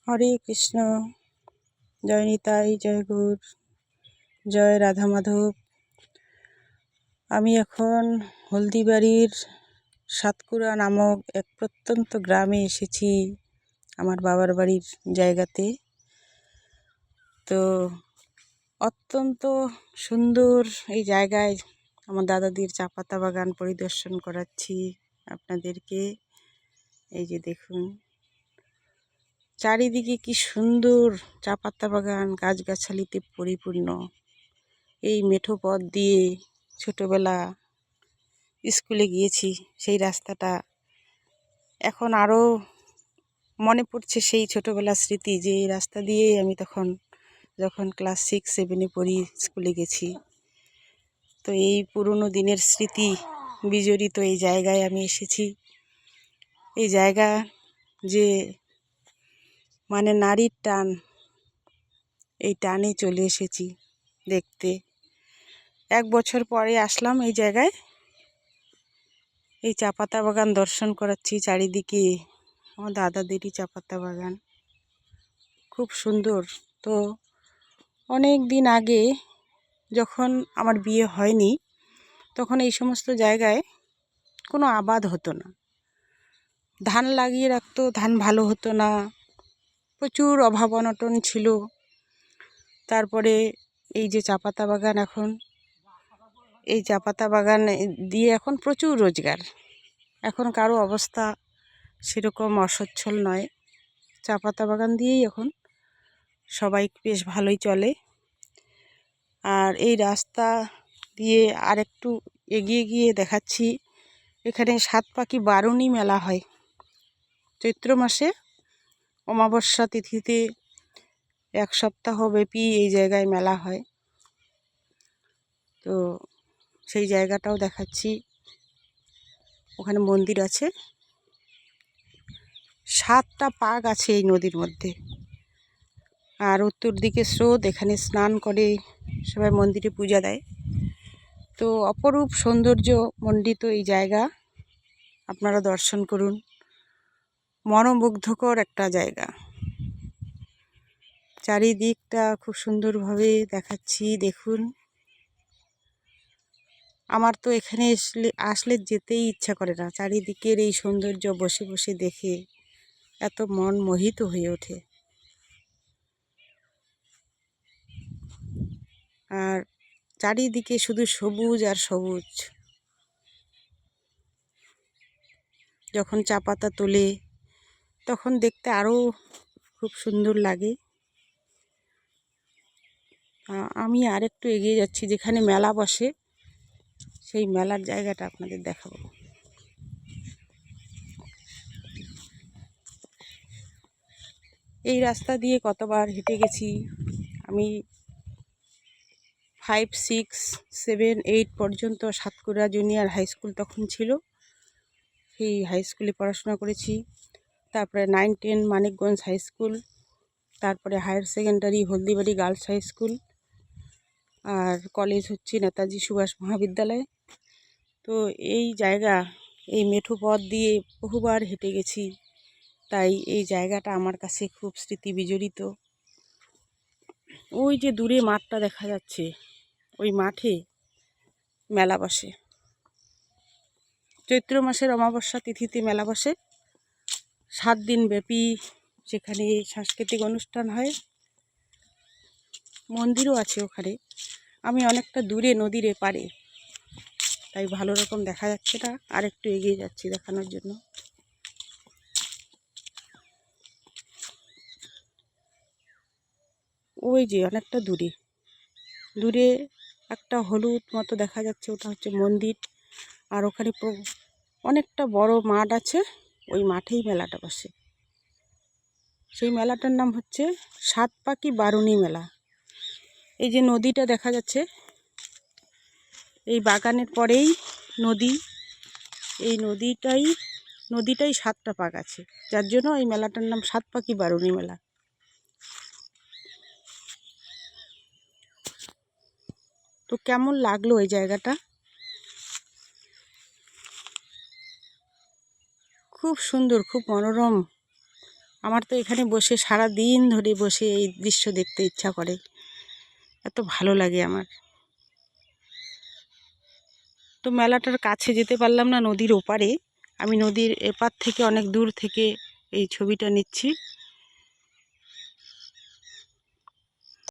হরে কৃষ্ণ, জয় নিতাই, জয় গৌর, জয় রাধা মাধব। আমি এখন হলদিবাড়ির সাতকুড়া নামক এক প্রত্যন্ত গ্রামে এসেছি, আমার বাবার বাড়ির জায়গাতে। তো অত্যন্ত সুন্দর এই জায়গায় আমার দাদাদের চা পাতা বাগান পরিদর্শন করাচ্ছি আপনাদেরকে। এই যে দেখুন, চারিদিকে কি সুন্দর চা পাতা বাগান, গাছগাছালিতে পরিপূর্ণ। এই মেঠো পথ দিয়ে ছোটোবেলা স্কুলে গিয়েছি, সেই রাস্তাটা এখন আরও মনে পড়ছে, সেই ছোটোবেলার স্মৃতি, যে এই রাস্তা দিয়েই আমি যখন ক্লাস 6-7-এ পড়ি স্কুলে গেছি। তো এই পুরনো দিনের স্মৃতি বিজড়িত এই জায়গায় আমি এসেছি। এই জায়গা যে মানে নারীর টান, এই টানে চলে এসেছি দেখতে। 1 বছর পরে আসলাম এই জায়গায়। এই চা পাতা বাগান দর্শন করাচ্ছি চারিদিকে, আমার দাদাদেরই চা পাতা বাগান, খুব সুন্দর। তো অনেক দিন আগে যখন আমার বিয়ে হয়নি, তখন এই সমস্ত জায়গায় কোনো আবাদ হতো না। ধান লাগিয়ে রাখতো, ধান ভালো হতো না, প্রচুর অভাব অনটন ছিল। তারপরে এই যে চা পাতা বাগান, এখন এই চা পাতা বাগান দিয়ে এখন প্রচুর রোজগার। এখন কারো অবস্থা সেরকম অসচ্ছল নয়, চা পাতা বাগান দিয়েই এখন সবাই বেশ ভালোই চলে। আর এই রাস্তা দিয়ে আর একটু এগিয়ে গিয়ে দেখাচ্ছি, এখানে 7 পাখি বারুণী মেলা হয়। চৈত্র মাসে অমাবস্যা তিথিতে 1 সপ্তাহ ব্যাপী এই জায়গায় মেলা হয়। তো সেই জায়গাটাও দেখাচ্ছি। ওখানে মন্দির আছে, 7টা পাক আছে এই নদীর মধ্যে। আর উত্তর দিকে স্রোত, এখানে স্নান করে সবাই মন্দিরে পূজা দেয়। তো অপরূপ সৌন্দর্য মণ্ডিত এই জায়গা, আপনারা দর্শন করুন। মনোমুগ্ধকর একটা জায়গা, চারিদিকটা খুব সুন্দরভাবে দেখাচ্ছি, দেখুন। আমার তো এখানে আসলে যেতেই ইচ্ছা করে না, চারিদিকের এই সৌন্দর্য বসে বসে দেখে এত মন মোহিত হয়ে ওঠে। আর চারিদিকে শুধু সবুজ আর সবুজ। যখন চা পাতা তোলে তখন দেখতে আরও খুব সুন্দর লাগে। আমি আর একটু এগিয়ে যাচ্ছি, যেখানে মেলা বসে সেই মেলার জায়গাটা আপনাদের দেখাবো। এই রাস্তা দিয়ে কতবার হেঁটে গেছি আমি। 5, 6, 7, 8 পর্যন্ত সাতকুড়া জুনিয়র হাই স্কুল তখন ছিল, সেই হাই স্কুলে পড়াশোনা করেছি। তারপরে 9, 10 মানিকগঞ্জ হাই স্কুল, তারপরে higher secondary Haldibari girls high school, আর কলেজ হচ্ছে নেতাজি সুভাষ মহাবিদ্যালয়। তো এই জায়গা, এই মেঠো পথ দিয়ে বহুবার হেঁটে গেছি, তাই এই জায়গাটা আমার কাছে খুব স্মৃতি বিজড়িত। ওই যে দূরে মাঠটা দেখা যাচ্ছে, ওই মাঠে মেলা বসে। চৈত্র মাসের অমাবস্যা তিথিতে মেলা বসে, 7 দিন ব্যাপী সেখানে সাংস্কৃতিক অনুষ্ঠান হয়। মন্দিরও আছে ওখানে। আমি অনেকটা দূরে, নদীর এপারে, তাই ভালো রকম দেখা যাচ্ছে না, আর একটু এগিয়ে যাচ্ছি দেখানোর জন্য। ওই যে অনেকটা দূরে দূরে একটা হলুদ মতো দেখা যাচ্ছে, ওটা হচ্ছে মন্দির। আর ওখানে অনেকটা বড় মাঠ আছে, ওই মাঠেই মেলাটা বসে। সেই মেলাটার নাম হচ্ছে 7 পাখি বারুণী মেলা। এই যে নদীটা দেখা যাচ্ছে, এই বাগানের পরেই নদী, এই নদীটাই 7টা পাক আছে, যার জন্য এই মেলাটার নাম 7 পাখি বারুণী মেলা। তো কেমন লাগলো এই জায়গাটা? খুব সুন্দর, খুব মনোরম। আমার তো এখানে বসে সারা দিন ধরে বসে এই দৃশ্য দেখতে ইচ্ছা করে, এত ভালো লাগে আমার। তো মেলাটার কাছে যেতে পারলাম না, নদীর ওপারে। আমি নদীর এপার থেকে অনেক দূর থেকে এই ছবিটা নিচ্ছি।